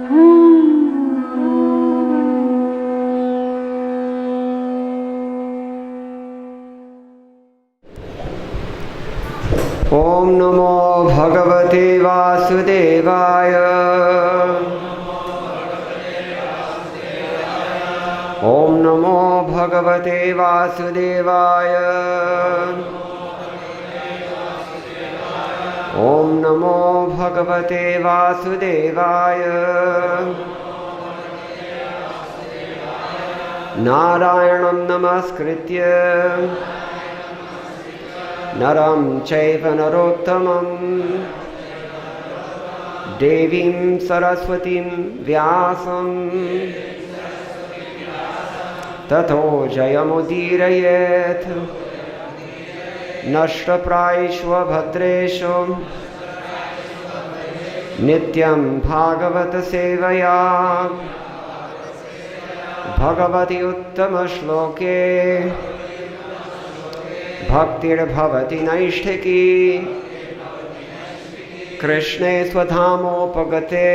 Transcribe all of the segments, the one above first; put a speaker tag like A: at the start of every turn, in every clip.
A: Om Namo Bhagavate Vasudevaya. Om Namo Bhagavate Vasudevaya. Om Namo Bhagavate Vasudevaya. Narayanam Namaskritya Naram Chaiva Narottamam Devim Saraswatim Vyasam Tato Jayamudirayet Nashtapraishva Bhadreshu Nityam Bhagavata Sevaya Bhagavati Uttama Shloke Bhaktir Bhavati Naishtiki Krishne Swadhamopagate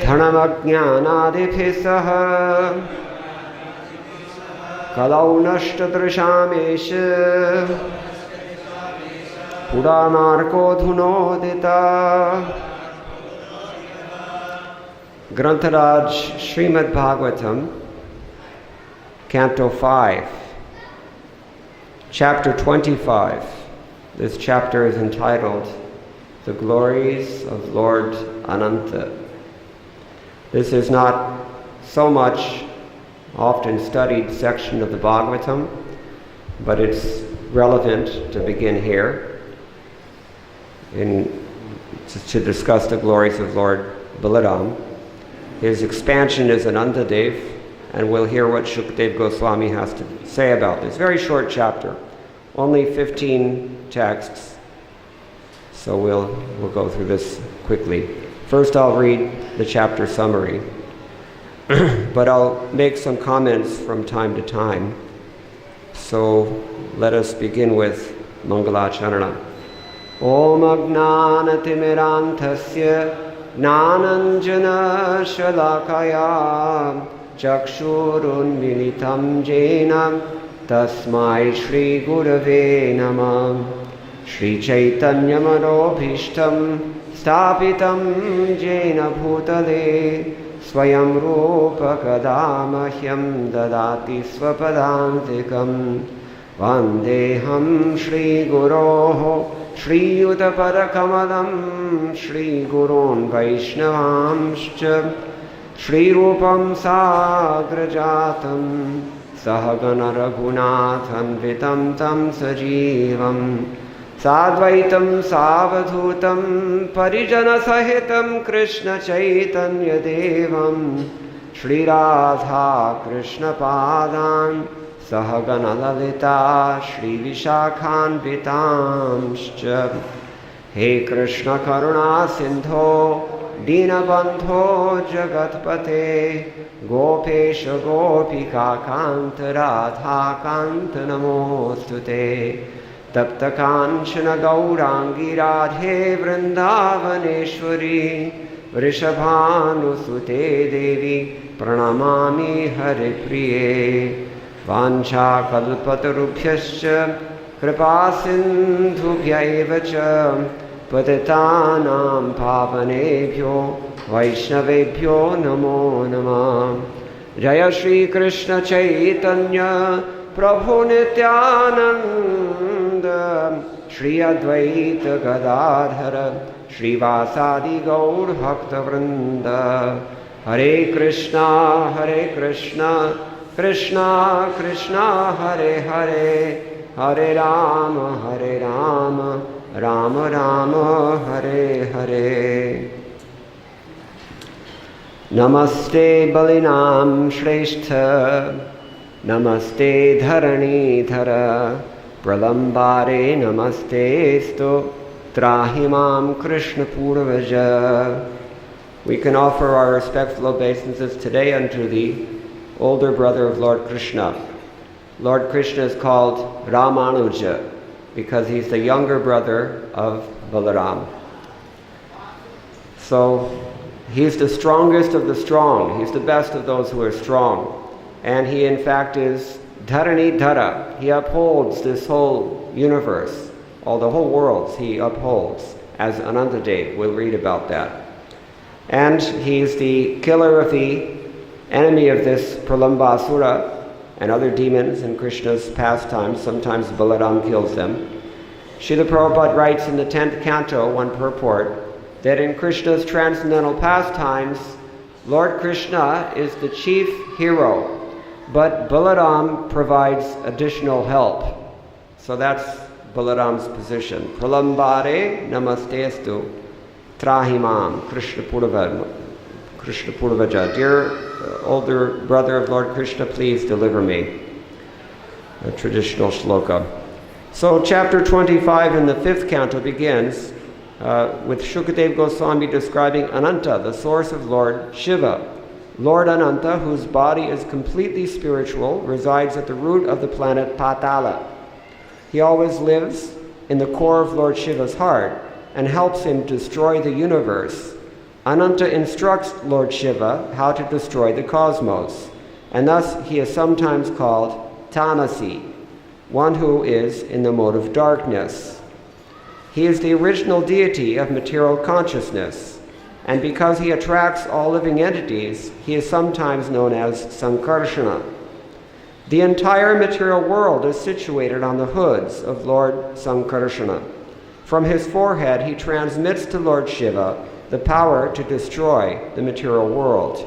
A: Dhanamajnanadiphisaha Kalau Nashtadrishamesha Puranarko Dhunodita. Grantaraj Srimad Bhagavatam, Canto 5, Chapter 25. This chapter is entitled The Glories of Lord Ananta. This is not so much often studied section of the Bhagavatam, but it's relevant to begin here to discuss the glories of Lord Balaram. His expansion is Anantadev, and we'll hear what Shukdev Goswami has to say about this. Very short chapter, only 15 texts, so we'll go through this quickly. First I'll read the chapter summary, but I'll make some comments from time to time. So let us begin with Mangalacharana. Om Agnanatimirantasya Gnananjana Shalakaya Chakshurunmilitam Jena Tasmai Shri Gurave Namah. Shri Chaitanya Manobhishtam Stapitam Jena Bhutale Swayam Rupa Kadamahyam Dadati Swapadantikam Vandeham Shri Guroho Shri Yudaparakamalam Shri Gurun Vaishnavamscha Shri Rupam Sagrajatam Sahagana Raghunatham Vitam Tam Sajivam Sadvaitam Savadhutam Parijana Sahitam Krishna Chaitanya Devam Shri Radha Krishna Padan Sahagana Lalita Shri Vishakhan Vitamscha. He Krishna Karuna Sindho Dinabandho Jagatpate Gopesha Gopika Kanta Radha Kanta Namostute Tapta Kanchana Gaurangi Radhe Vrindavaneshwari Vrishabhanusute Devi Pranamami Hare Priye. Vancha kalpatarubhyascha kripasindhubhya eva cha patitanam pavanebhyo vaishnavebhyo namo namah. Jaya Shri Krishna Chaitanya Prabhu Nityananda Shri Advaita Gadadhara Shri Vasadi Gaur Bhakta Vrinda. Hare Krishna Krishna Krishna Hare Hare Hare Rama Rama Rama Hare Hare. Namaste Balinam Shrestha Namaste Dharani Dhara Pralambare Namaste Sto Trahimam Krishna Purvaja. We can offer our respectful obeisances today unto the older brother of Lord Krishna. Lord Krishna is called So he's the strongest of the strong. He's the best of those who are strong. And he in fact is Dharani Dhara. He upholds this whole universe, all the whole worlds he upholds, as Anantadev. We'll read about that. And he's the killer of the enemy of this Pralambasura and other demons in Krishna's pastimes. Sometimes Balaram kills them. Srila Prabhupada writes in the 10th canto, one purport, that in Krishna's transcendental pastimes, Lord Krishna is the chief hero, but Balaram provides additional help. So that's Balaram's position. Pralambare namastestu trahimam Krishna Purvaja. Dear older brother of Lord Krishna, please deliver me. A traditional shloka. So chapter 25 in the 5th canto begins with Shukadeva Goswami describing Ananta, the source of Lord Shiva. Lord Ananta, whose body is completely spiritual, resides at the root of the planet Patala. He always lives in the core of Lord Shiva's heart and helps him destroy the universe. Ananta instructs Lord Shiva how to destroy the cosmos, and thus he is sometimes called Tamasi, one who is in the mode of darkness. He is the original deity of material consciousness, and because he attracts all living entities, he is sometimes known as Sankarshana. The entire material world is situated on the hoods of Lord Sankarshana. From his forehead, he transmits to Lord Shiva the power to destroy the material world.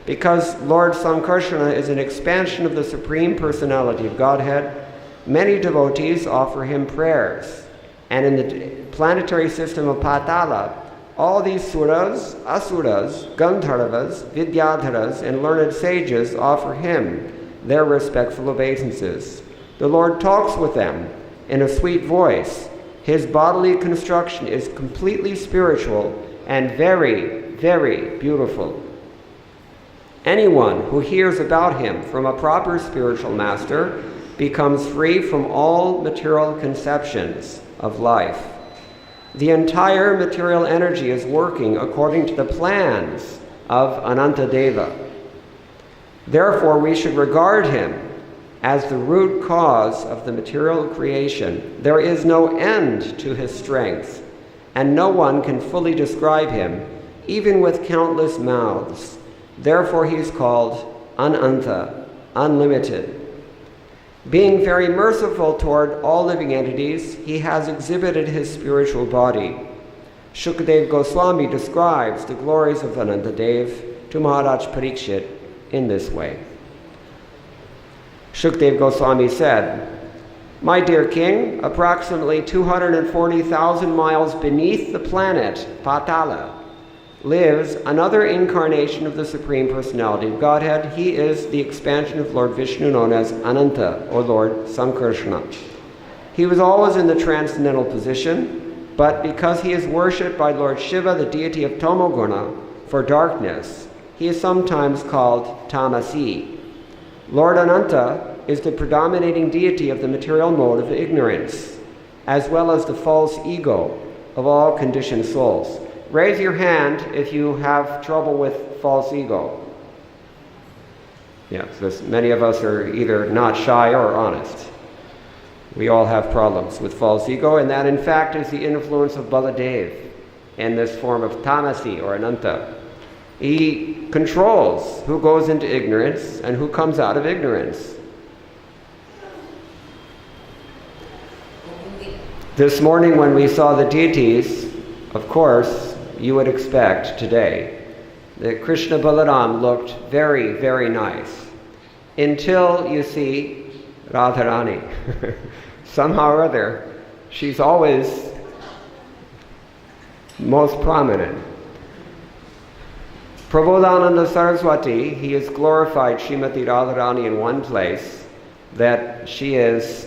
A: Because Lord Sankarshana is an expansion of the Supreme Personality of Godhead, many devotees offer him prayers. And in the planetary system of Patala, all these suras, asuras, gandharvas, vidyadharas, and learned sages offer him their respectful obeisances. The Lord talks with them in a sweet voice. His bodily construction is completely spiritual and very, very beautiful. Anyone who hears about him from a proper spiritual master becomes free from all material conceptions of life. The entire material energy is working according to the plans of Anantadeva. Therefore, we should regard him as the root cause of the material creation. There is no end to his strength, and no one can fully describe him, even with countless mouths. Therefore, he is called Ananta, unlimited. Being very merciful toward all living entities, he has exhibited his spiritual body. Shukadeva Goswami describes the glories of Anantadev to Maharaj Parikshit in this way. Shukadeva Goswami said, "My dear king, approximately 240,000 miles beneath the planet Patala lives another incarnation of the Supreme Personality of Godhead. He is the expansion of Lord Vishnu known as Ananta, or Lord Sankarshana. He was always in the transcendental position, but because he is worshipped by Lord Shiva, the deity of Tamoguna, for darkness, he is sometimes called Tamasi. Lord Ananta is the predominating deity of the material mode of ignorance, as well as the false ego of all conditioned souls." Raise your hand if you have trouble with false ego. Yes, many of us are either not shy or honest. We all have problems with false ego, and that in fact is the influence of Baladev in this form of Tamasi or Ananta. He controls who goes into ignorance and who comes out of ignorance. This morning when we saw the deities, of course, you would expect today that Krishna Balaram looked very, very nice. Until you see Radharani. Somehow or other, she's always most prominent. Prabodhananda Saraswati, he has glorified Srimati Radharani in one place, that she is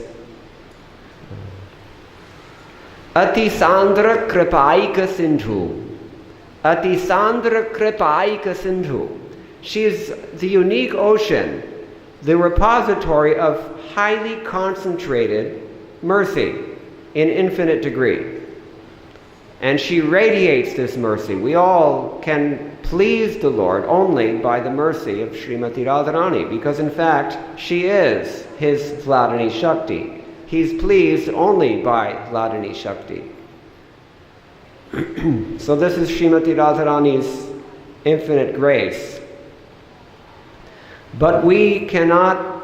A: Ati Sandra Kripaika Sindhu. Ati Sandra Kripaika Sindhu. She is the unique ocean, the repository of highly concentrated mercy in infinite degree. And she radiates this mercy. We all can please the Lord only by the mercy of Srimati Radharani, because in fact, she is his Vladini Shakti. He's pleased only by Vladini Shakti. So this is Srimati Radharani's infinite grace. But we cannot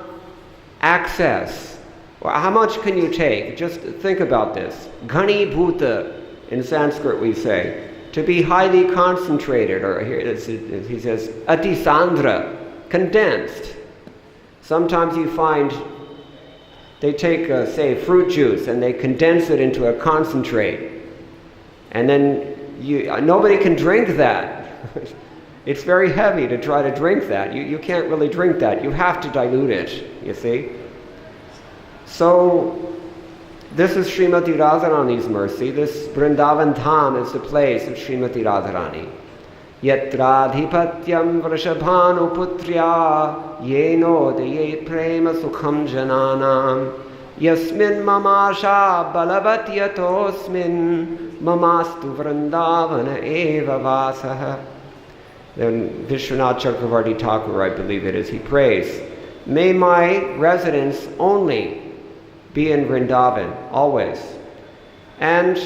A: access. Well, how much can you take? Just think about this. Ghani bhuta, in Sanskrit we say, to be highly concentrated, or here he says, atisandra, condensed. Sometimes you find they take, say, fruit juice and they condense it into a concentrate. And then nobody can drink that. It's very heavy to try to drink that. You can't really drink that. You have to dilute it, you see. So this is Srimati Radharani's mercy. This Vrindavan Dham is the place of Srimati Radharani. Yatradhipatyam vrishabhanu putrya yeno deye prema sukham jananam yasmin mamasha balavat yatosmin mamastu vrindavana eva vasaha. Then Vishwanath Chakravarti Thakur, I believe it is, he prays, may my residence only be in Vrindavan, always. And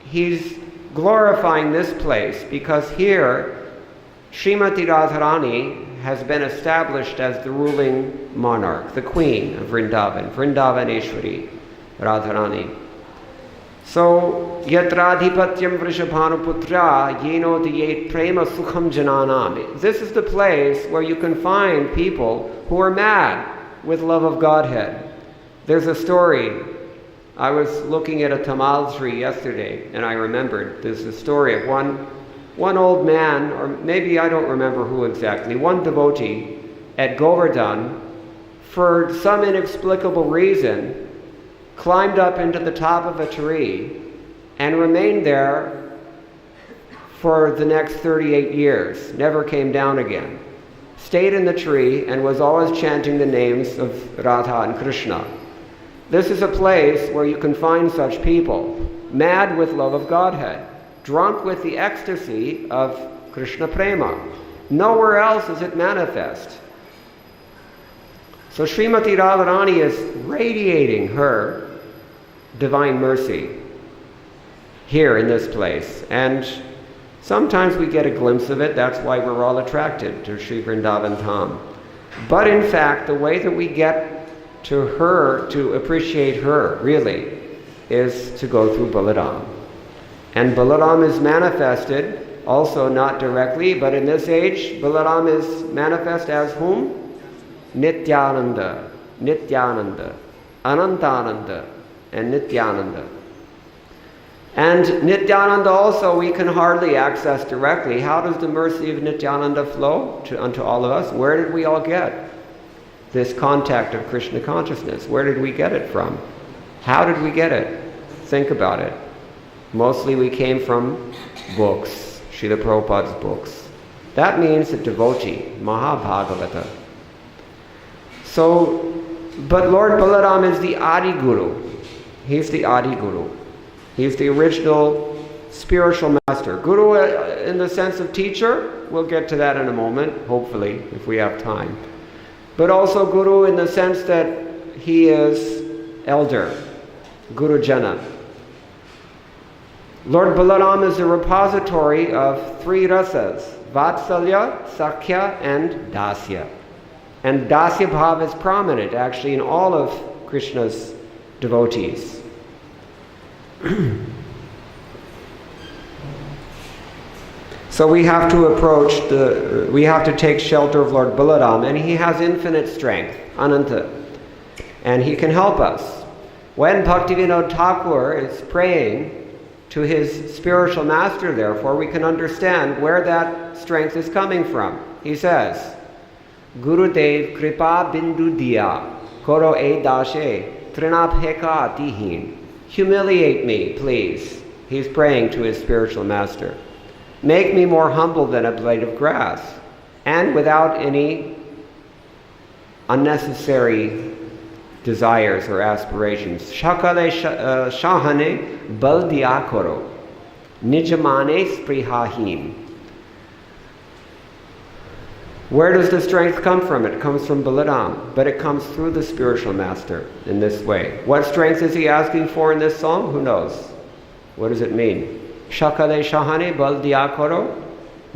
A: he's glorifying this place because here Srimati Radharani has been established as the ruling monarch, the queen of Vrindavan, Vrindavaneshwari Radharani. So, Yatradhipatyam Vrishabhanu Putra Yeno Diyet Prema Sukham Jananam. This is the place where you can find people who are mad with love of Godhead. There's a story. I was looking at a tamal tree yesterday, and I remembered there's a story of one old man, or maybe I don't remember who exactly, one devotee at Govardhan, for some inexplicable reason, climbed up into the top of a tree and remained there for the next 38 years, never came down again. Stayed in the tree and was always chanting the names of Radha and Krishna. This is a place where you can find such people, mad with love of Godhead, drunk with the ecstasy of Krishna Prema. Nowhere else is it manifest. So Srimati Radharani is radiating her divine mercy here in this place. And sometimes we get a glimpse of it. That's why we're all attracted to Sri Vrindavan Dham. But in fact, the way that we get to her, to appreciate her, really, is to go through Balaram. And Balaram is manifested, also not directly, but in this age, Balaram is manifest as whom? Nityananda, Nityananda, Anantananda, and Nityananda. And Nityananda also we can hardly access directly. How does the mercy of Nityananda flow unto all of us? Where did we all get this contact of Krishna consciousness? Where did we get it from? How did we get it? Think about it. Mostly we came from books, Srila Prabhupada's books. That means a devotee, Mahabhagavata. So, but Lord Balaram is the Adi Guru. He's the Adi Guru. He's the original spiritual master. Guru in the sense of teacher, we'll get to that in a moment, hopefully, if we have time. But also Guru in the sense that he is elder, Guru Jana. Lord Balaram is a repository of three rasas, Vatsalya, Sakhya, and Dasya. And Dasya Bhav is prominent actually in all of Krishna's devotees. So we have to we have to take shelter of Lord Balaram, and he has infinite strength, Ananta, and he can help us. When Bhaktivinoda Thakur is praying to his spiritual master, therefore, we can understand where that strength is coming from. He says, Gurudev kripa bindu diya, koro e dashe, trinabheka tihin. Humiliate me, please. He's praying to his spiritual master. Make me more humble than a blade of grass, and without any unnecessary desires or aspirations. Shakale shahane bal diya koro. Nijamane sprihahim. Where does the strength come from? It comes from Balaram, but it comes through the spiritual master in this way. What strength is he asking for in this song? Who knows? What does it mean? Shakale shahane bal diakoro,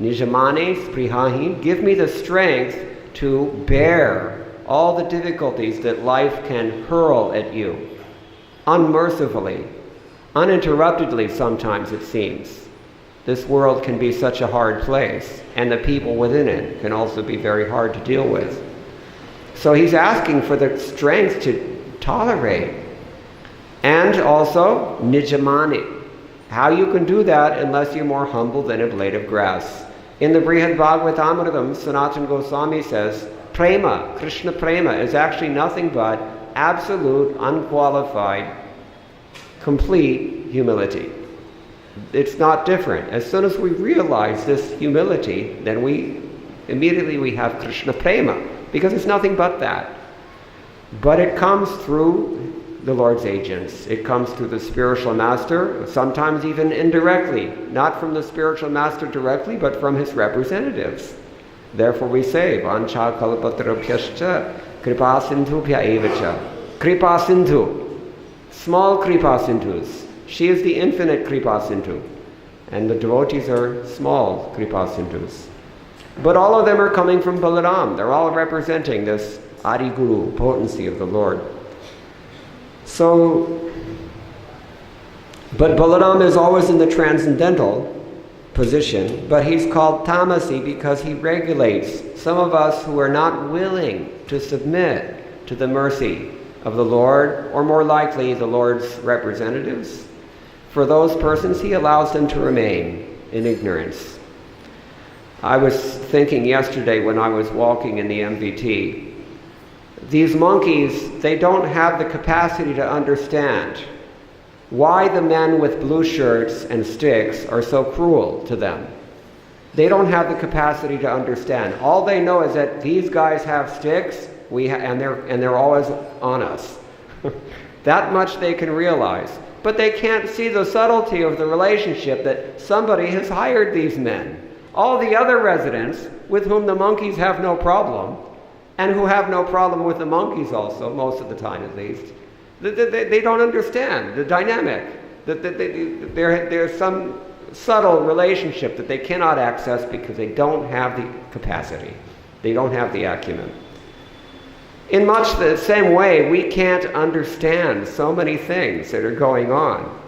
A: nijamane sprihahim. Give me the strength to bear all the difficulties that life can hurl at you, unmercifully, uninterruptedly sometimes it seems. This world can be such a hard place, and the people within it can also be very hard to deal with. So he's asking for the strength to tolerate. And also, nijamani. How you can do that unless you're more humble than a blade of grass. In the Brihad Bhagavatamritam, Sanatana Goswami says, prema, Krishna prema, is actually nothing but absolute, unqualified, complete humility. It's not different. As soon as we realize this humility, then we immediately have Krishna prema, because it's nothing but that. But it comes through the Lord's agents. It comes through the spiritual master, sometimes even indirectly, not from the spiritual master directly, but from his representatives. Therefore we say, Vancha kalpatarabhyascha kripa sindhubhya evacha. Kripa sindhu, small kripa sindhus. She is the infinite kripa sindhu, and the devotees are small kripa sindhus. But all of them are coming from Balaram. They're all representing this Adi Guru, potency of the Lord. So, but Balaram is always in the transcendental position, but he's called tamasi because he regulates some of us who are not willing to submit to the mercy of the Lord, or more likely the Lord's representatives. For those persons, he allows them to remain in ignorance. I was thinking yesterday when I was walking in the MVT, these monkeys, they don't have the capacity to understand why the men with blue shirts and sticks are so cruel to them. They don't have the capacity to understand. All they know is that these guys have sticks, and they're always on us. That much they can realize. But they can't see the subtlety of the relationship that somebody has hired these men. All the other residents, with whom the monkeys have no problem, and who have no problem with the monkeys also, most of the time at least, they don't understand the dynamic. There's some subtle relationship that they cannot access because they don't have the capacity. They don't have the acumen. In much the same way, we can't understand so many things that are going on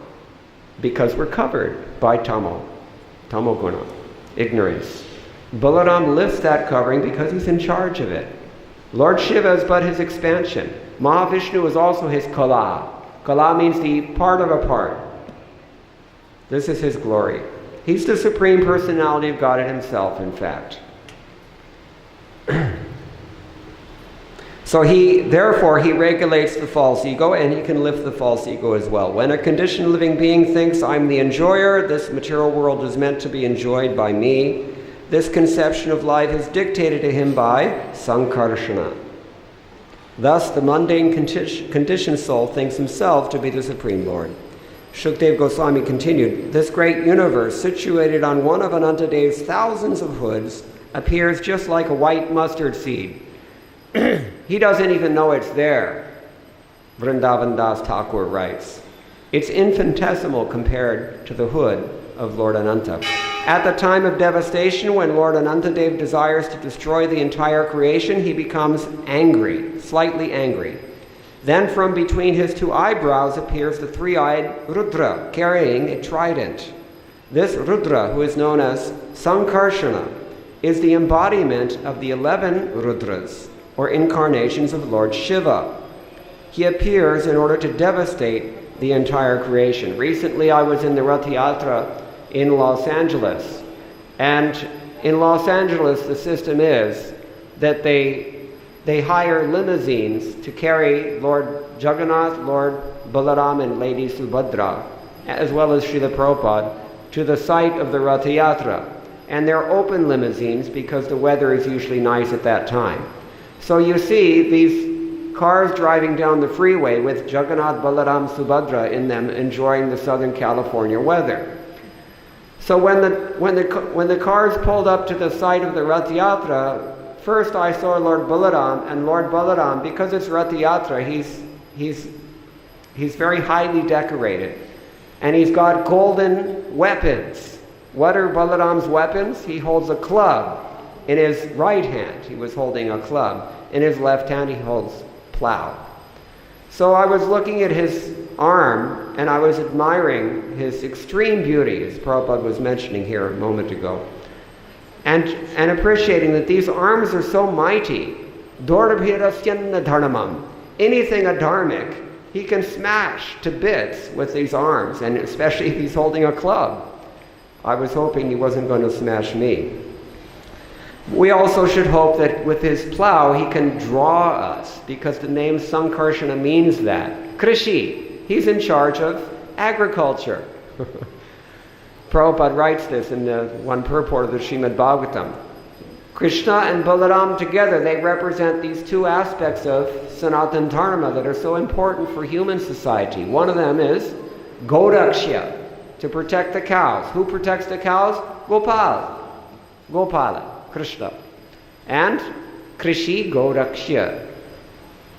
A: because we're covered by tamo guna, ignorance. Balaram lifts that covering because he's in charge of it. Lord Shiva is but his expansion. Mahavishnu is also his kala. Kala means the part of a part. This is his glory. He's the Supreme Personality of Godhead himself, in fact. So therefore he regulates the false ego, and he can lift the false ego as well. When a conditioned living being thinks, I'm the enjoyer, this material world is meant to be enjoyed by me, this conception of life is dictated to him by sankarshana. Thus the mundane conditioned soul thinks himself to be the Supreme Lord. Shukdev Goswami continued, this great universe situated on one of Anantadev's thousands of hoods appears just like a white mustard seed. He doesn't even know it's there, Vrindavan Das Thakur writes. It's infinitesimal compared to the hood of Lord Ananta. At the time of devastation, when Lord Anantadev desires to destroy the entire creation, he becomes angry, slightly angry. Then from between his two eyebrows appears the three-eyed Rudra, carrying a trident. This Rudra, who is known as Sankarshana, is the embodiment of the 11 Rudras, or incarnations of Lord Shiva. He appears in order to devastate the entire creation. Recently I was in the Rath Yatra in Los Angeles, and in Los Angeles the system is that they hire limousines to carry Lord Jagannath, Lord Balaram, and Lady Subhadra, as well as Srila Prabhupada, to the site of the Rath Yatra. And they're open limousines because the weather is usually nice at that time. So you see these cars driving down the freeway with Jagannath, Balaram, Subhadra in them, enjoying the Southern California weather. So when the cars pulled up to the site of the Rath Yatra, first I saw Lord Balaram, and Lord Balaram, because it's Rath Yatra, he's very highly decorated, and he's got golden weapons. What are Balaram's weapons? He holds a club in his right hand. He was holding a club. In his left hand, he holds plow. So I was looking at his arm, and I was admiring his extreme beauty, as Prabhupada was mentioning here a moment ago, and appreciating that these arms are so mighty. Dorabhirasyanna dharmam. Anything adharmic, he can smash to bits with these arms, and especially if he's holding a club. I was hoping he wasn't going to smash me. We also should hope that with his plow he can draw us, because the name Sankarshana means that. Krishi, he's in charge of agriculture. Prabhupada writes this in the one purport of the Srimad Bhagavatam. Krishna and Balaram together, they represent these two aspects of Sanatana Dharma that are so important for human society. One of them is Gorakshya, to protect the cows. Who protects the cows? Gopala, Krishna. And Krishi, Gorakshya.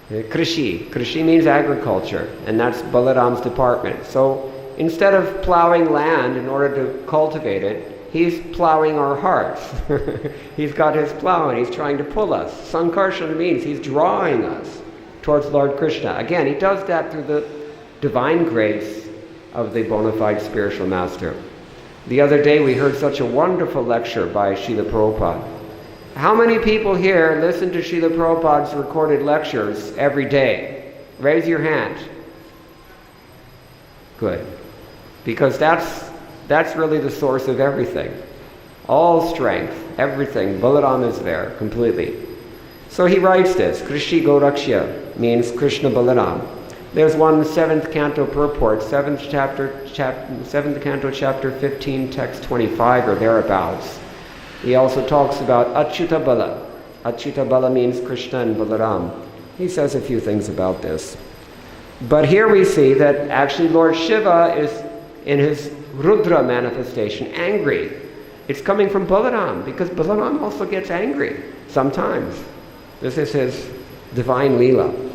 A: Krishi means agriculture, and that's Balaram's department. So instead of plowing land in order to cultivate it, he's plowing our hearts. He's got his plow and he's trying to pull us. Sankarshana means he's drawing us towards Lord Krishna. Again, he does that through the divine grace of the bona fide spiritual master. The other day we heard such a wonderful lecture by Srila Prabhupada. How many people here listen to Srila Prabhupada's recorded lectures every day? Raise your hand. Good. Because that's really the source of everything. All strength, everything. Balaram is there completely. So he writes this. Krishi Gorakshya means Krishna Balaram. There's one 7th canto purport, 7th canto, chapter 15, text 25 or thereabouts. He also talks about Achyuta Bala. Achyuta Bala means Krishna and Balaram. He says a few things about this. But here we see that actually Lord Shiva is in his Rudra manifestation angry. It's coming from Balaram, because Balaram also gets angry sometimes. This is his divine Leela.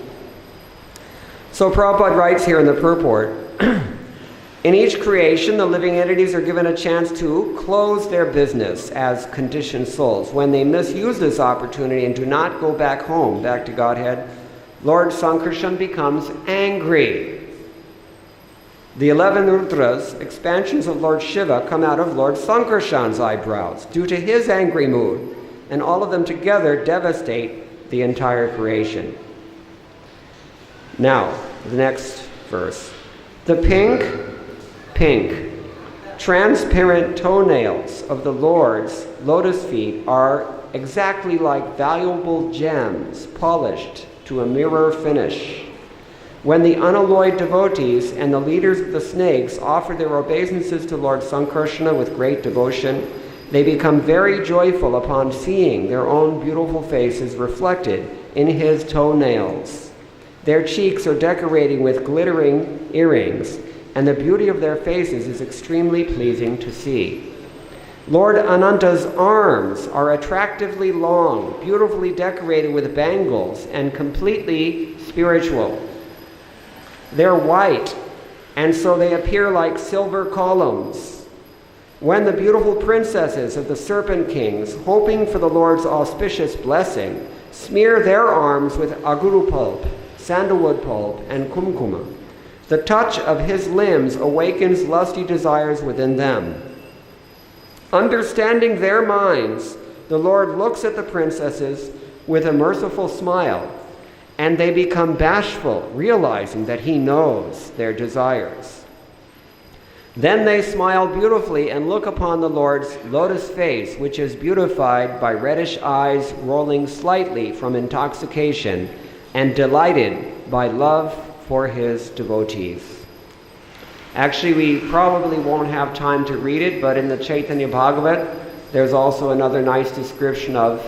A: So Prabhupada writes here in the purport, in each creation, the living entities are given a chance to close their business as conditioned souls. When they misuse this opportunity and do not go back home, back to Godhead, Lord Sankarshan becomes angry. The 11 Rudras, expansions of Lord Shiva, come out of Lord Sankarshan's eyebrows due to his angry mood, and all of them together devastate the entire creation. Now, the next verse. The pink, transparent toenails of the Lord's lotus feet are exactly like valuable gems polished to a mirror finish. When the unalloyed devotees and the leaders of the snakes offer their obeisances to Lord Sankarshana with great devotion, they become very joyful upon seeing their own beautiful faces reflected in his toenails. Their cheeks are decorated with glittering earrings, and the beauty of their faces is extremely pleasing to see. Lord Ananta's arms are attractively long, beautifully decorated with bangles, and completely spiritual. They're white, and so they appear like silver columns. When the beautiful princesses of the serpent kings, hoping for the Lord's auspicious blessing, smear their arms with aguru pulp, sandalwood pulp, and kumkuma, the touch of his limbs awakens lusty desires within them. Understanding their minds, the Lord looks at the princesses with a merciful smile, and they become bashful, realizing that he knows their desires. Then they smile beautifully and look upon the Lord's lotus face, which is beautified by reddish eyes rolling slightly from intoxication, and delighted by love for his devotees. Actually, we probably won't have time to read it, but in the Chaitanya Bhagavat, there's also another nice description of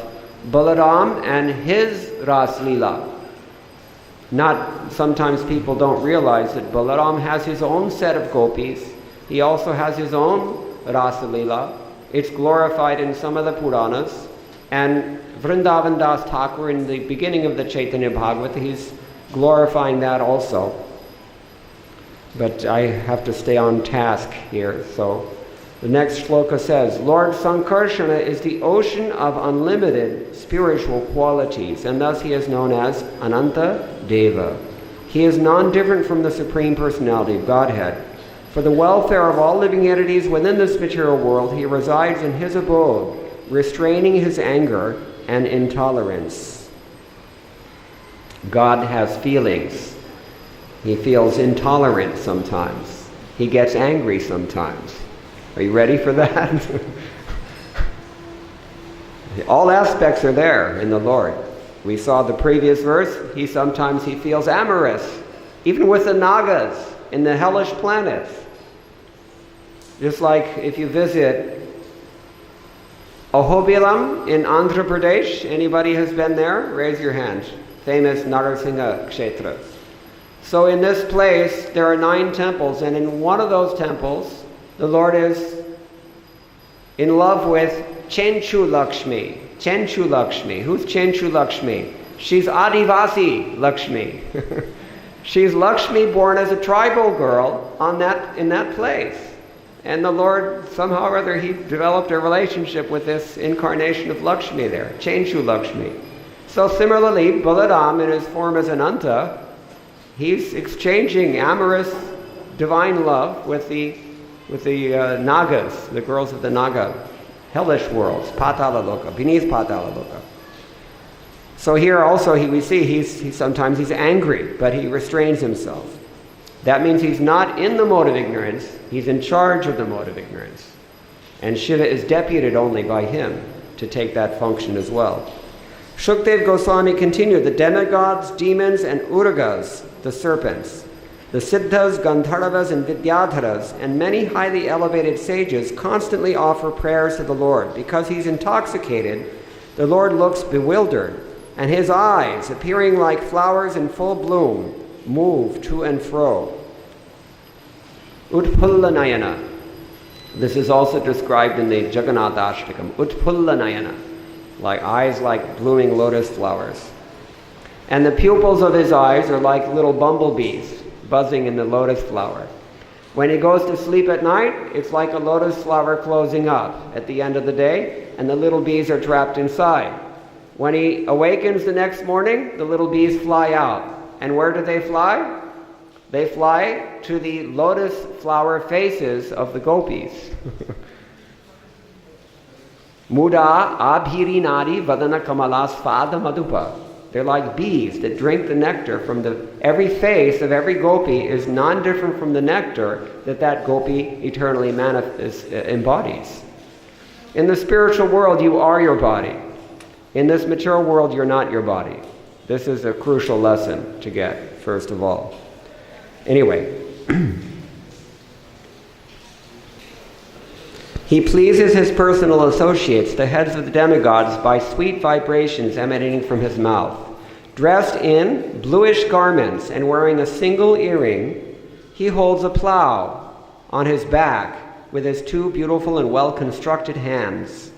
A: Balaram and his Ras Leela. Sometimes people don't realize that Balaram has his own set of gopis. He also has his own Rasa Leela. It's glorified in some of the Puranas. And Vrindavan Das Thakur, in the beginning of the Chaitanya Bhagavata, he's glorifying that also. But I have to stay on task here. So the next shloka says, Lord Sankarsana is the ocean of unlimited spiritual qualities, and thus he is known as Ananta Deva. He is non-different from the Supreme Personality of Godhead. For the welfare of all living entities within this material world, he resides in his abode, restraining his anger and intolerance. God has feelings. He feels intolerant sometimes. He gets angry sometimes. Are you ready for that? All aspects are there in the Lord. We saw the previous verse. Sometimes he feels amorous, even with the Nagas in the hellish planets. Just like if you visit Ahobilam in Andhra Pradesh, anybody has been there? Raise your hand. Famous Narasingha Kshetra. So in this place, there are 9 temples, and in one of those temples, the Lord is in love with Chenchu Lakshmi. Chenchu Lakshmi. Who's Chenchu Lakshmi? She's Adivasi Lakshmi. She's Lakshmi born as a tribal girl in that place. And the Lord, somehow or other, he developed a relationship with this incarnation of Lakshmi there, Chenchu Lakshmi. So similarly, Balaram, in his form as Ananta, he's exchanging amorous divine love with the Nagas, the girls of the Naga hellish worlds, Patala Loka, beneath Patala Loka. So here also we see sometimes he's angry, but he restrains himself. That means he's not in the mode of ignorance, he's in charge of the mode of ignorance. And Shiva is deputed only by him to take that function as well. Shukdev Goswami continued, the demigods, demons, and uragas, the serpents, the siddhas, gandharvas, and vidyadharas, and many highly elevated sages constantly offer prayers to the Lord. Because he's intoxicated, the Lord looks bewildered, and his eyes, appearing like flowers in full bloom, move to and fro. Utpullanayana. This is also described in the Jagannatha-ashtakam. Utpullanayana. Like eyes like blooming lotus flowers. And the pupils of his eyes are like little bumblebees buzzing in the lotus flower. When he goes to sleep at night, it's like a lotus flower closing up at the end of the day, and the little bees are trapped inside. When he awakens the next morning, the little bees fly out. And where do they fly? They fly to the lotus flower faces of the gopis. Muda abhiri nadi vadana kamalas fada madhupa. They're like bees that drink the nectar from every face of every gopi is non-different from the nectar that gopi eternally embodies. In the spiritual world, you are your body. In this material world, you're not your body. This is a crucial lesson to get, first of all. Anyway, he pleases his personal associates, the heads of the demigods, by sweet vibrations emanating from his mouth. Dressed in bluish garments and wearing a single earring, he holds a plow on his back with his 2 beautiful and well-constructed hands.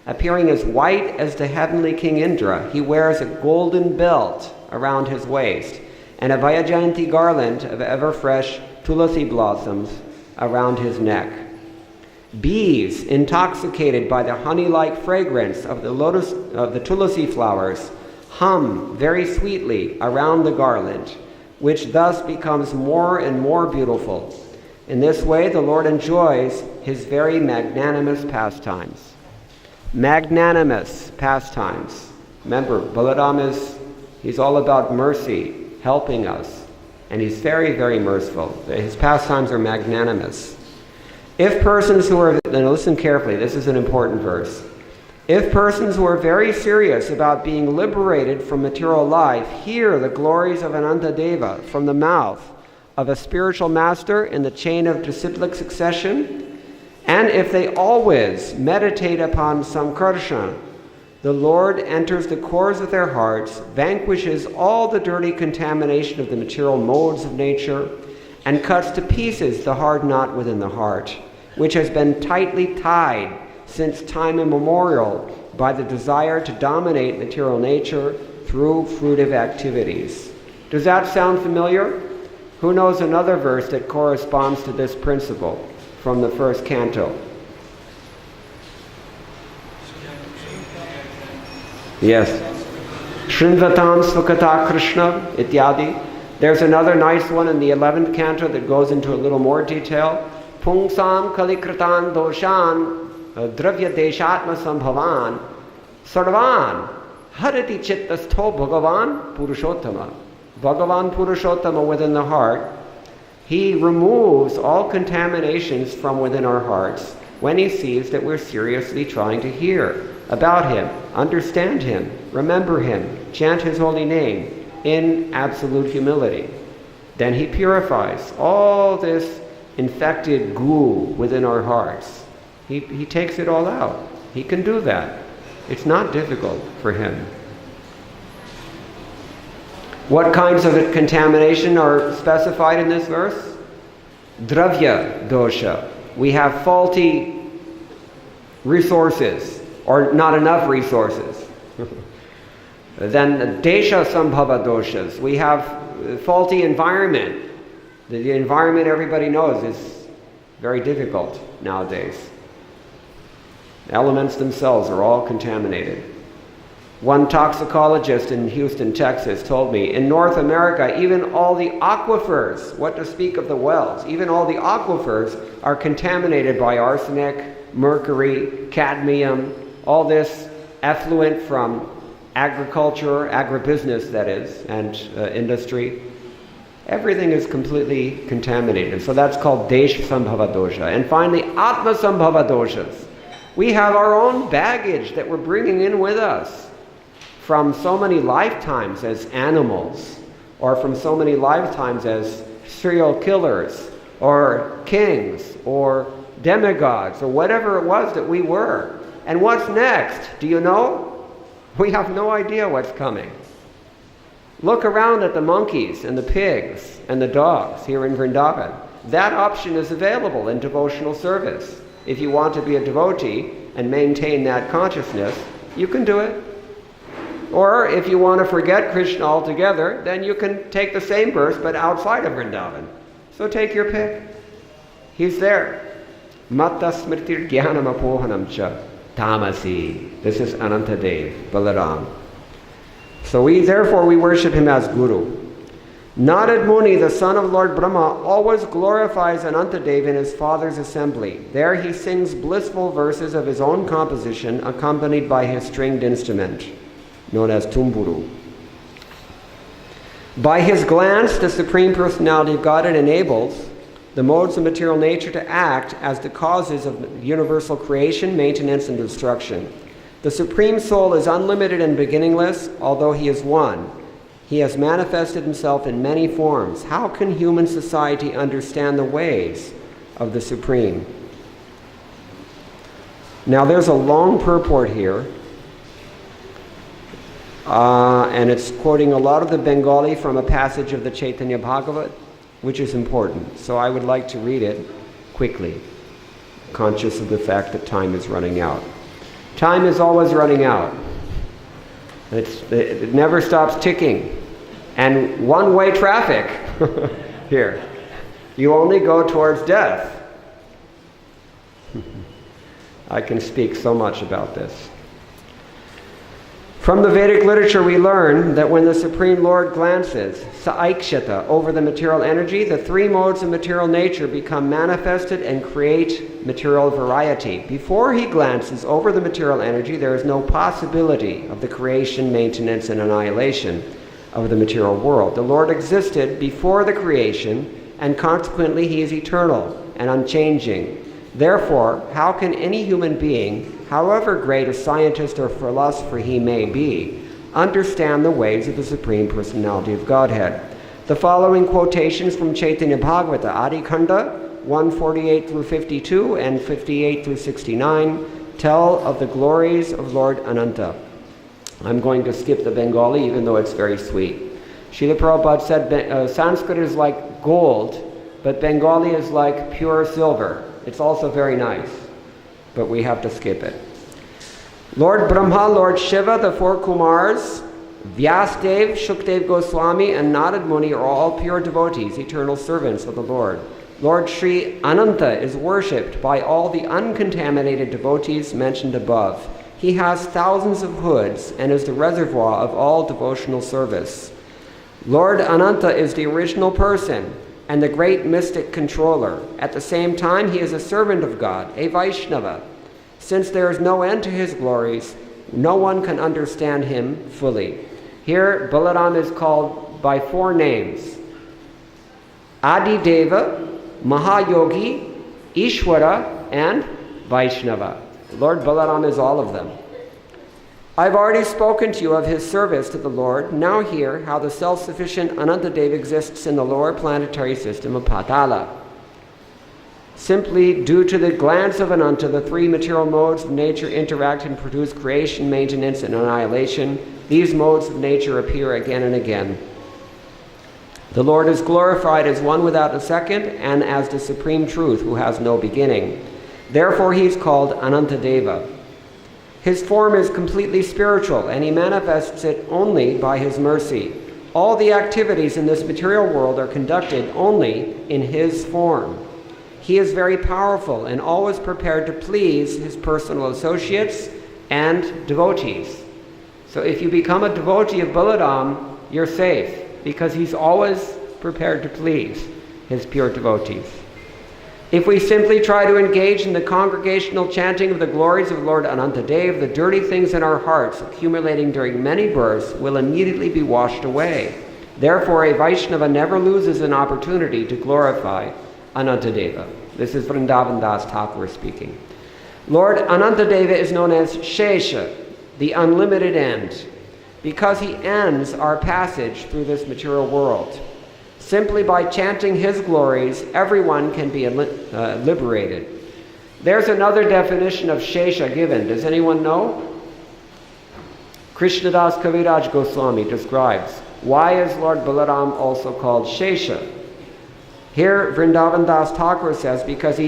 A: Appearing as white as the heavenly King Indra, he wears a golden belt around his waist and a Jayanti garland of ever-fresh tulasi blossoms around his neck. Bees, intoxicated by the honey-like fragrance of the tulasi flowers, hum very sweetly around the garland, which thus becomes more and more beautiful. In this way, the Lord enjoys his very magnanimous pastimes. Magnanimous pastimes. Remember, Balaram he's all about mercy, helping us, and he's very, very merciful. His pastimes are magnanimous. If persons who are, now listen carefully, this is an important verse. If persons who are very serious about being liberated from material life hear the glories of Anantadeva from the mouth of a spiritual master in the chain of disciplic succession, and if they always meditate upon Sankarsana, the Lord enters the cores of their hearts, vanquishes all the dirty contamination of the material modes of nature, and cuts to pieces the hard knot within the heart, which has been tightly tied since time immemorial by the desire to dominate material nature through fruitive activities. Does that sound familiar? Who knows another verse that corresponds to this principle from the first canto? Yes. Shrinvatam Svakata Krishna Ityadi. There's another nice one in the 11th canto that goes into a little more detail. Pungsam Kalikratan Doshan Dravya Deshatma Sambhavan Sarvan Harati Chittasto Bhagavan Purushottama. Bhagavan Purushottama within the heart, he removes all contaminations from within our hearts when he sees that we're seriously trying to hear about him, understand him, remember him, chant his holy name in absolute humility. Then he purifies all this infected goo within our hearts. He takes it all out. He can do that. It's not difficult for him. What kinds of contamination are specified in this verse? Dravya dosha. We have faulty resources, or not enough resources. Then desha sambhava doshas. We have faulty environment. The environment, everybody knows, is very difficult nowadays. The elements themselves are all contaminated. One toxicologist in Houston, Texas told me, in North America, even all the aquifers, what to speak of the wells, even all the aquifers are contaminated by arsenic, mercury, cadmium, all this effluent from agriculture, agribusiness that is, and industry. Everything is completely contaminated. So that's called Desh Sambhava Dosha. And finally, Atma Sambhava Doshas. We have our own baggage that we're bringing in with us from so many lifetimes as animals, or from so many lifetimes as serial killers, or kings, or demigods, or whatever it was that we were. And what's next? Do you know? We have no idea what's coming. Look around at the monkeys and the pigs and the dogs here in Vrindavan. That option is available in devotional service. If you want to be a devotee and maintain that consciousness, you can do it. Or if you want to forget Krishna altogether, then you can take the same verse but outside of Vrindavan. So take your pick. He's there. Matta smritir jnanam apohanam cha tamasi. This is Anantadev, Balaram. So therefore we worship him as Guru. Narad Muni, the son of Lord Brahma, always glorifies Anantadev in his father's assembly. There he sings blissful verses of his own composition, accompanied by his stringed instrument, known as tumburu. By his glance, the Supreme Personality of Godhead enables the modes of material nature to act as the causes of universal creation, maintenance, and destruction. The Supreme Soul is unlimited and beginningless, although he is one. He has manifested himself in many forms. How can human society understand the ways of the Supreme? Now there's a long purport here, and it's quoting a lot of the Bengali from a passage of the Chaitanya Bhagavat, which is important. So I would like to read it quickly, conscious of the fact that time is running out. Time is always running out. It never stops ticking. And one-way traffic here. You only go towards death. I can speak so much about this. From the Vedic literature we learn that when the Supreme Lord glances, saikshata, over the material energy, the three modes of material nature become manifested and create material variety. Before he glances over the material energy, there is no possibility of the creation, maintenance, and annihilation of the material world. The Lord existed before the creation, and consequently he is eternal and unchanging. Therefore, how can any human being, however great a scientist or philosopher he may be, understand the ways of the Supreme Personality of Godhead? The following quotations from Chaitanya Bhagavata, Adi Khanda 148 through 52 and 58 through 69, tell of the glories of Lord Ananta. I'm going to skip the Bengali, even though it's very sweet. Srila Prabhupada said Sanskrit is like gold but Bengali is like pure silver. It's also very nice, but we have to skip it. Lord Brahma, Lord Shiva, the four Kumars, Vyasdev, Shukdev Goswami, and Narad Muni are all pure devotees, eternal servants of the Lord. Lord Sri Ananta is worshipped by all the uncontaminated devotees mentioned above. He has thousands of hoods and is the reservoir of all devotional service. Lord Ananta is the original person and the great mystic controller. At the same time, he is a servant of God, a Vaishnava. Since there is no end to his glories, no one can understand him fully. Here, Balaram is called by four names: Adideva, Mahayogi, Ishwara, and Vaishnava. Lord Balaram is all of them. I've already spoken to you of his service to the Lord. Now hear how the self-sufficient Anantadev exists in the lower planetary system of Patala. Simply due to the glance of Ananta, the three material modes of nature interact and produce creation, maintenance, and annihilation. These modes of nature appear again and again. The Lord is glorified as one without a second and as the supreme truth who has no beginning. Therefore he is called Anantadeva. His form is completely spiritual, and he manifests it only by his mercy. All the activities in this material world are conducted only in his form. He is very powerful and always prepared to please his personal associates and devotees. So if you become a devotee of Balaram, you're safe, because he's always prepared to please his pure devotees. If we simply try to engage in the congregational chanting of the glories of Lord Anantadev, the dirty things in our hearts, accumulating during many births, will immediately be washed away. Therefore, a Vaishnava never loses an opportunity to glorify Anantadeva. This is Vrindavan Das Thakur speaking. Lord Anantadeva is known as Shesha, the unlimited end, because he ends our passage through this material world. Simply by chanting his glories, everyone can be liberated. There's another definition of Shesha given. Does anyone know? Krishnadas Kaviraj Goswami describes, why is Lord Balaram also called Shesha? Here, Vrindavan Das Thakur says, because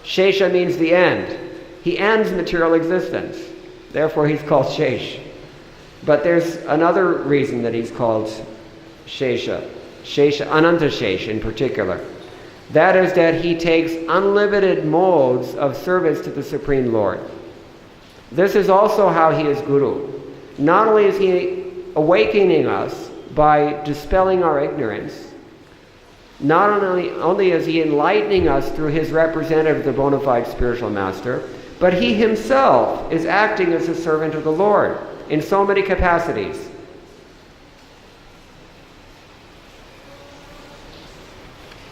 A: Shesha means the end. He ends material existence. Therefore, he's called Shesh. But there's another reason that he's called Shesha. Shesha, Ananta Shesh in particular. That is that he takes unlimited modes of service to the Supreme Lord. This is also how he is Guru. Not only is he awakening us by dispelling our ignorance, not only is he enlightening us through his representative, the bona fide spiritual master, but he himself is acting as a servant of the Lord in so many capacities.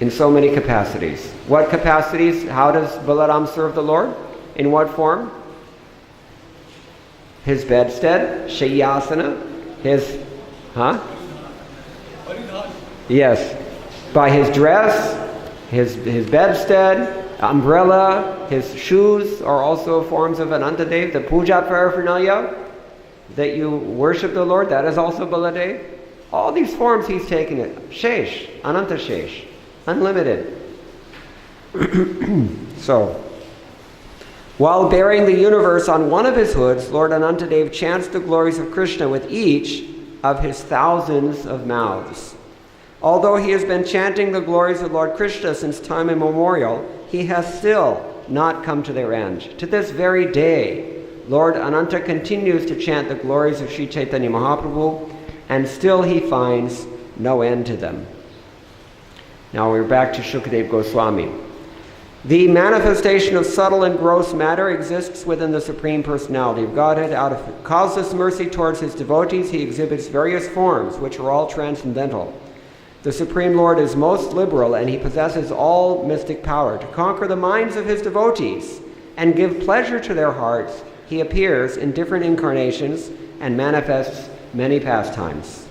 A: In so many capacities. What capacities? How does Balaram serve the Lord? In what form? His bedstead, Shayasana, his, Yes. By his dress, his bedstead, umbrella, his shoes are also forms of Anantadev. The puja paraphernalia that you worship the Lord, that is also Baladev. All these forms he's taking it. Shesh, Ananta Shesh. Unlimited. So, while bearing the universe on one of his hoods, Lord Anantadev chants the glories of Krishna with each of his thousands of mouths. Although he has been chanting the glories of Lord Krishna since time immemorial, he has still not come to their end. To this very day, Lord Ananta continues to chant the glories of Sri Chaitanya Mahaprabhu, and still he finds no end to them. Now we're back to Shukdev Goswami. The manifestation of subtle and gross matter exists within the Supreme Personality of Godhead. Out of causeless mercy towards his devotees, he exhibits various forms, which are all transcendental. The Supreme Lord is most liberal, and he possesses all mystic power. To conquer the minds of his devotees and give pleasure to their hearts, he appears in different incarnations and manifests many pastimes.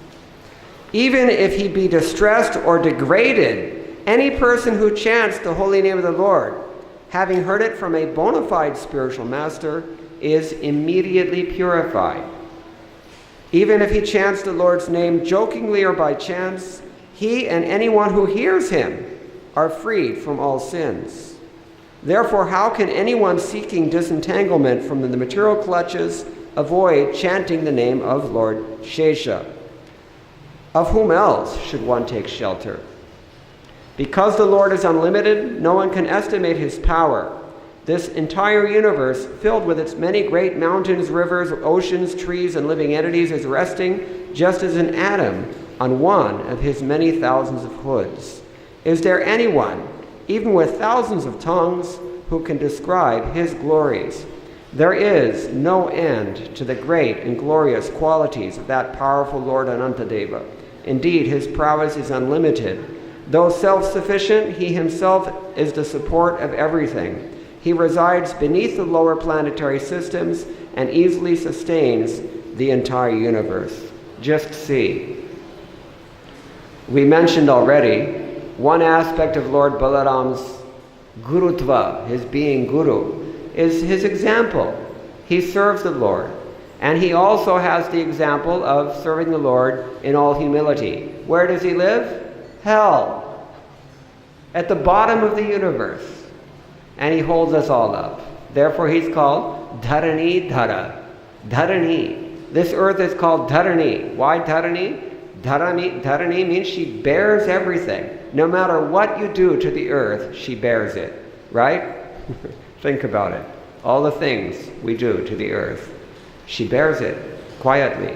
A: Even if he be distressed or degraded, any person who chants the holy name of the Lord, having heard it from a bona fide spiritual master, is immediately purified. Even if he chants the Lord's name jokingly or by chance, he and anyone who hears him are freed from all sins. Therefore, how can anyone seeking disentanglement from the material clutches avoid chanting the name of Lord Shesha? Of whom else should one take shelter? Because the Lord is unlimited, no one can estimate his power. This entire universe, filled with its many great mountains, rivers, oceans, trees, and living entities, is resting just as an atom on one of his many thousands of hoods. Is there anyone, even with thousands of tongues, who can describe his glories? There is no end to the great and glorious qualities of that powerful Lord Anantadeva. Indeed, his prowess is unlimited. Though self-sufficient, he himself is the support of everything. He resides beneath the lower planetary systems and easily sustains the entire universe. Just see. We mentioned already one aspect of Lord Balaram's gurutva, his being guru, is his example. He serves the Lord. And he also has the example of serving the Lord in all humility. Where does he live? Hell. At the bottom of the universe. And he holds us all up. Therefore he's called Dharani Dhara. Dharani. This earth is called Dharani. Why Dharani? Dharani means she bears everything. No matter what you do to the earth, she bears it. Right? Think about it. All the things we do to the earth, she bears it quietly.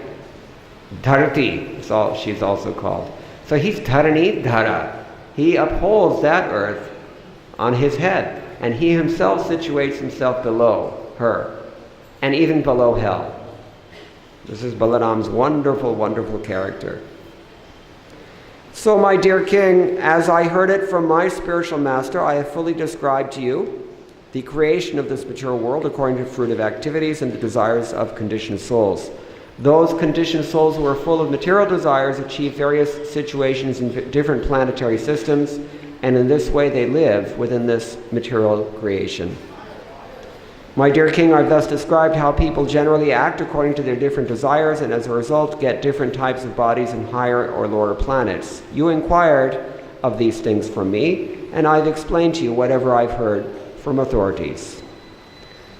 A: Dharati, she's also called. So he's Dharani Dhara. He upholds that earth on his head. And he himself situates himself below her. And even below hell. This is Balaram's wonderful, wonderful character. So, my dear king, as I heard it from my spiritual master, I have fully described to you the creation of this material world according to fruitive activities and the desires of conditioned souls. Those conditioned souls who are full of material desires achieve various situations in different planetary systems, and in this way they live within this material creation. My dear king, I've thus described how people generally act according to their different desires, and as a result get different types of bodies in higher or lower planets. You inquired of these things from me, and I've explained to you whatever I've heard from authorities.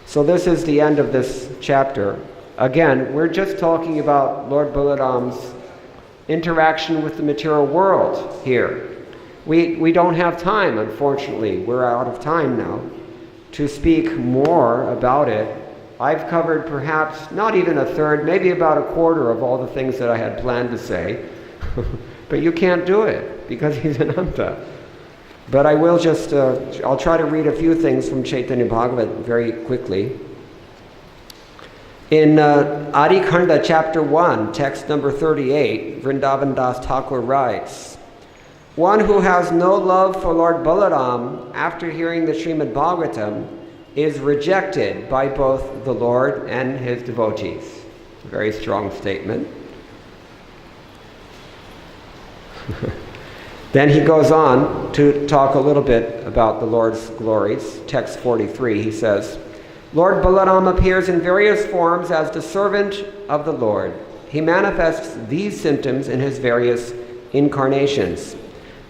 A: So this is the end of this chapter. Again, we're just talking about Lord Balaram's interaction with the material world here. We don't have time, unfortunately. We're out of time now to speak more about it. I've covered perhaps not even a third, maybe about a quarter of all the things that I had planned to say. But you can't do it because he's Ananta. But I will just, I'll try to read a few things from Chaitanya Bhagavat very quickly. In Adi Khanda chapter 1, text number 38, Vrindavan Das Thakur writes, one who has no love for Lord Balaram after hearing the Srimad Bhagavatam is rejected by both the Lord and his devotees. A very strong statement. Then he goes on to talk a little bit about the Lord's glories. Text 43, he says, Lord Balaram appears in various forms as the servant of the Lord. He manifests these symptoms in his various incarnations.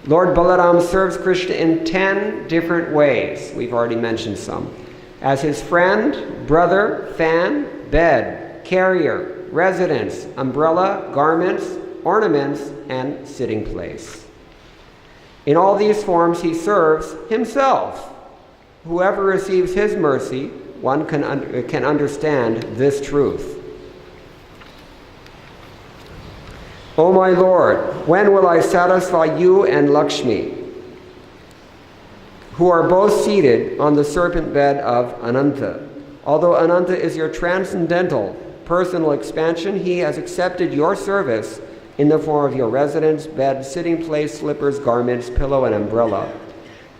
A: Lord Balaram serves Krishna in 10 different ways. We've already mentioned some. As his friend, brother, fan, bed, carrier, residence, umbrella, garments, ornaments, and sitting place. In all these forms he serves himself. Whoever receives his mercy, one can understand this truth. O my Lord, when will I satisfy you and Lakshmi, who are both seated on the serpent bed of Ananta? Although Ananta is your transcendental personal expansion, he has accepted your service in the form of your residence, bed, sitting place, slippers, garments, pillow, and umbrella.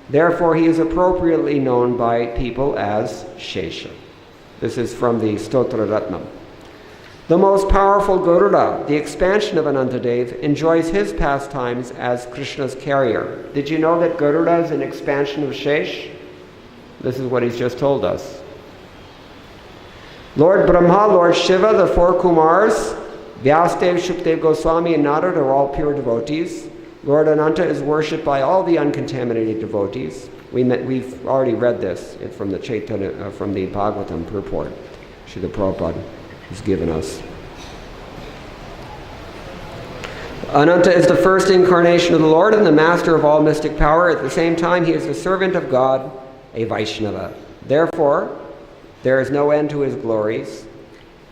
A: Therefore, he is appropriately known by people as Shesha. This is from the Stotra Ratnam. The most powerful Garuda, the expansion of Anantadev, enjoys his pastimes as Krishna's carrier. Did you know that Garuda is an expansion of Shesh? This is what he's just told us. Lord Brahma, Lord Shiva, the four Kumars, Vyasdev, Shukdev Goswami, and Narad are all pure devotees. Lord Ananta is worshipped by all the uncontaminated devotees. We've already read this from the Chaitanya, from the Bhagavatam purport. Srila Prabhupada has given us. Ananta is the first incarnation of the Lord and the master of all mystic power. At the same time, he is the servant of God, a Vaishnava. Therefore, there is no end to his glories.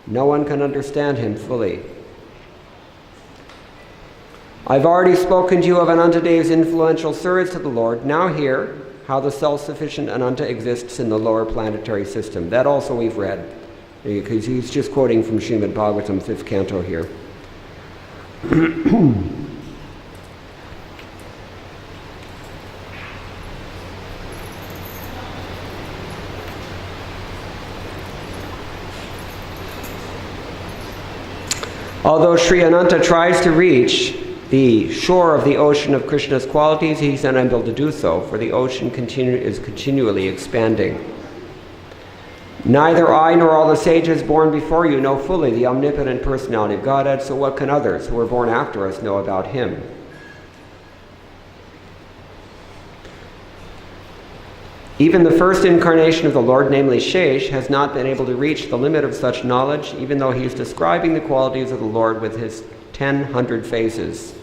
A: No one can understand him fully. I've already spoken to you of Anantadev's influential service to the Lord. Now hear how the self-sufficient Ananta exists in the lower planetary system. That also we've read, because he's just quoting from Srimad Bhagavatam, 5th canto here. Although Sri Ananta tries to reach the shore of the ocean of Krishna's qualities, he's unable to do so, for the ocean is continually expanding. Neither I nor all the sages born before you know fully the omnipotent personality of Godhead, so what can others who are born after us know about him? Even the first incarnation of the Lord, namely Shesh, has not been able to reach the limit of such knowledge, even though he is describing the qualities of the Lord with his 1,000 phases.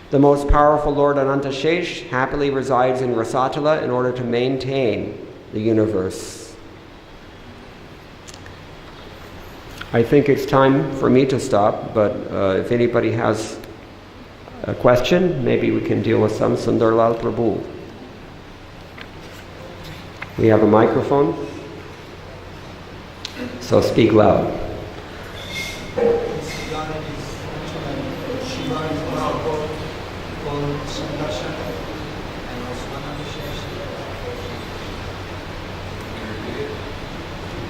A: The most powerful Lord Ananta Shesh happily resides in Rasatala in order to maintain the universe. I think it's time for me to stop, but if anybody has a question, maybe we can deal with some. Sundarlal Prabhu. We have a microphone, so speak loud.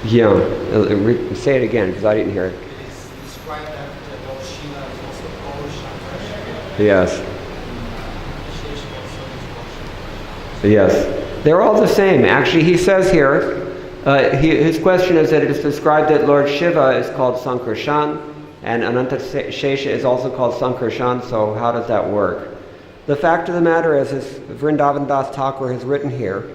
A: Yeah, say it again because I didn't hear it.
B: It's described that Lord Shiva is also called Shankara.
A: Yes. Yes. They're all the same. Actually, he says here, his question is that it is described that Lord Shiva is called Sankarshan, and Ananta Shesha is also called Sankarshan, so how does that work? The fact of the matter is, as Vrindavan Das Thakur has written here,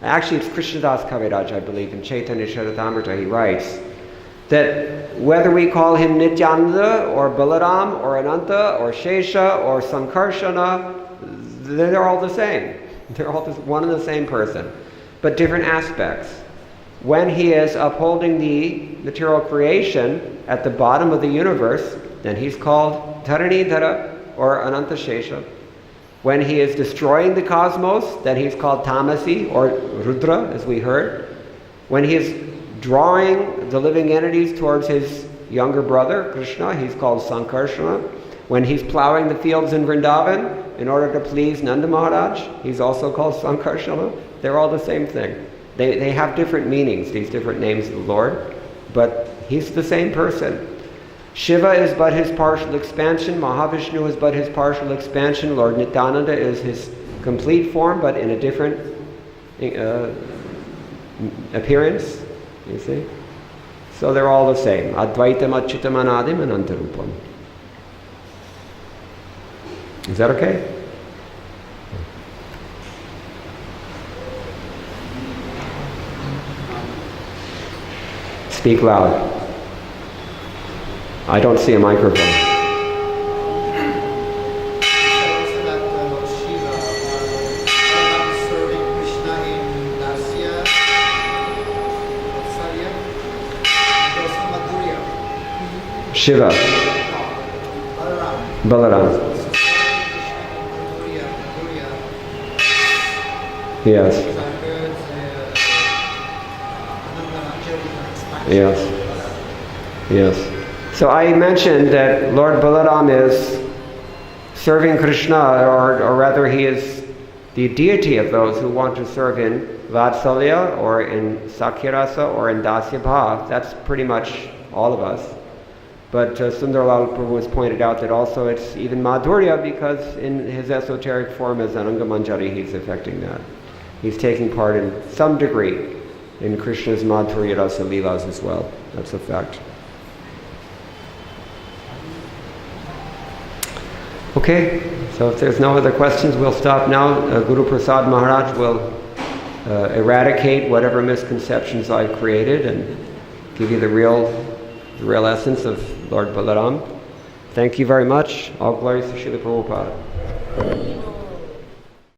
A: actually it's Krishnadas Kaviraj, I believe, in Chaitanya Charitamrita, he writes that whether we call him Nityananda or Balaram or Ananta or Shesha or Sankarshana, they're all the same. They're all one and the same person, but different aspects. When he is upholding the material creation at the bottom of the universe, then he's called Dharanidhara or Ananta Shesha. When he is destroying the cosmos, then he's called Tamasi or Rudra, as we heard. When he is drawing the living entities towards his younger brother, Krishna, he's called Sankarshana. When he's plowing the fields in Vrindavan in order to please Nanda Maharaj, he's also called Sankarshana. They're all the same thing. They have different meanings, these different names of the Lord, but he's the same person. Shiva is but his partial expansion, Mahavishnu is but his partial expansion, Lord Nityananda is his complete form, but in a different appearance, you see? So they're all the same. Advaitam Achyutam Anadim Anantarupam. Is that okay? Speak loud. I don't see a microphone. Shiva. Balaram. Yes. Yes. Yes. So I mentioned that Lord Balaram is serving Krishna, or rather he is the deity of those who want to serve in Vatsalya or in Sakhirasa or in Dasya Bhav. That's pretty much all of us. But Sundarlal Prabhu has pointed out that also it's even Madhurya, because in his esoteric form as Ananga Manjari he's affecting that. He's taking part in some degree in Krishna's Madhurya Rasa Leelas as well. That's a fact. Okay, So if there's no other questions, we'll stop now. Guru Prasad Maharaj will eradicate whatever misconceptions I've created and give you the real essence of Lord Balaram. Thank you very much. All glories to Srila Prabhupada.